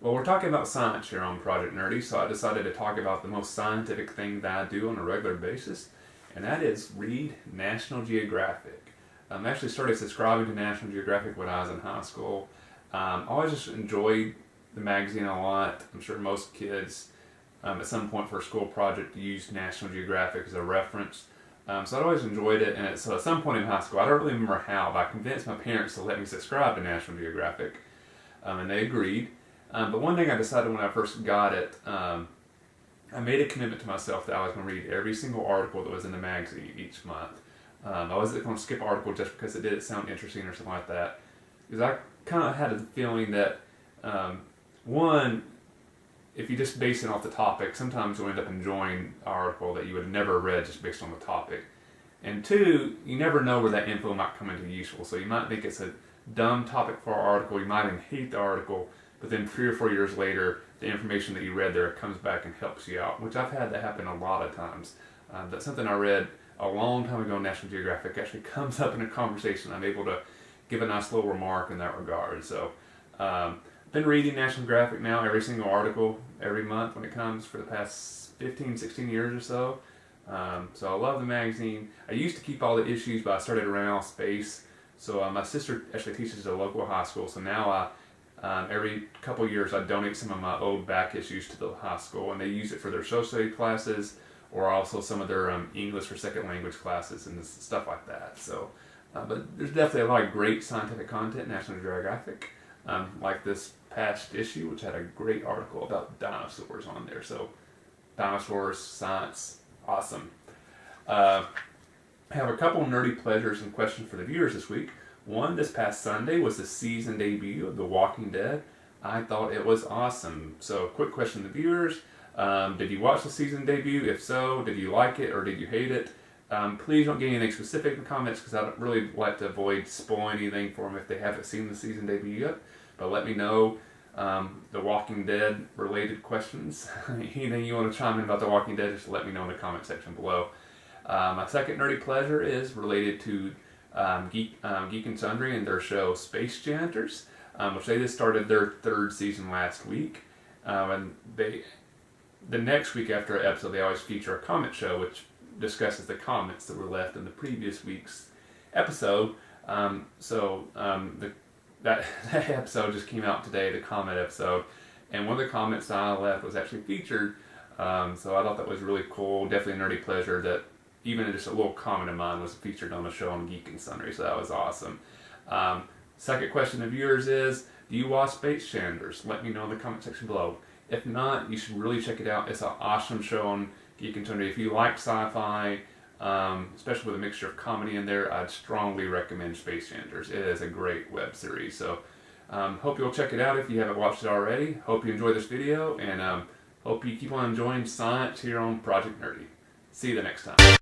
Well, we're talking about science here on Project Nerdy, so I decided to talk about the most scientific thing that I do on a regular basis, and that is read National Geographic. I actually started subscribing to National Geographic when I was in high school. I always just enjoyed the magazine a lot. I'm sure most kids at some point for a school project used National Geographic as a reference. So I always enjoyed it, and so at some point in high school, I don't really remember how, but I convinced my parents to let me subscribe to National Geographic, and they agreed. But one thing I decided when I first got it, I made a commitment to myself that I was going to read every single article that was in the magazine each month. I wasn't going to skip an article just because it didn't sound interesting or something like that. Because I kind of had a feeling that, one, if you just base it off the topic, sometimes you'll end up enjoying an article that you would have never read just based on the topic. And two, you never know where that info might come into useful. So you might think it's a dumb topic for an article, you might even hate the article, but then 3 or 4 years later, the information that you read there comes back and helps you out, which I've had that happen a lot of times. That's something I read a long time ago on National Geographic actually comes up in a conversation. I'm able to give a nice little remark in that regard. So, been reading National Geographic now, every single article, every month when it comes for the past 15, 16 years or so. So I love the magazine. I used to keep all the issues, but I started running out of space. So my sister actually teaches at a local high school, so now every couple of years I donate some of my old back issues to the high school, and they use it for their social studies classes or also some of their English for second language classes and stuff like that. So, but there's definitely a lot of great scientific content in National Geographic, like this past issue, which had a great article about dinosaurs on there. So, dinosaurs, science, awesome. I have a couple nerdy pleasures and questions for the viewers this week. One, this past Sunday was the season debut of The Walking Dead. I thought it was awesome. So, quick question to the viewers. Did you watch the season debut? If so, did you like it or did you hate it? Please don't get anything specific in the comments because I don't really like to avoid spoiling anything for them if they haven't seen the season debut yet. But let me know The Walking Dead related questions. Anything you want to chime in about The Walking Dead, just let me know in the comment section below. My second nerdy pleasure is related to Geek and Sundry and their show Space Janitors, which they just started their 3rd season last week. And the next week after an episode, they always feature a comment show which discusses the comments that were left in the previous week's episode. That episode just came out today, the comment episode, and one of the comments that I left was actually featured. So I thought that was really cool. Definitely a nerdy pleasure that even just a little comment of mine was featured on the show on Geek and Sundry, so that was awesome. Second question to viewers is, do you watch Space Janitors? Let me know in the comment section below. If not, you should really check it out. It's an awesome show on Geek and Sundry. If you like sci-fi, especially with a mixture of comedy in there, I'd strongly recommend Space Janitors. It is a great web series. So hope you'll check it out if you haven't watched it already. Hope you enjoyed this video, and hope you keep on enjoying science here on Project Nerdy. See you the next time.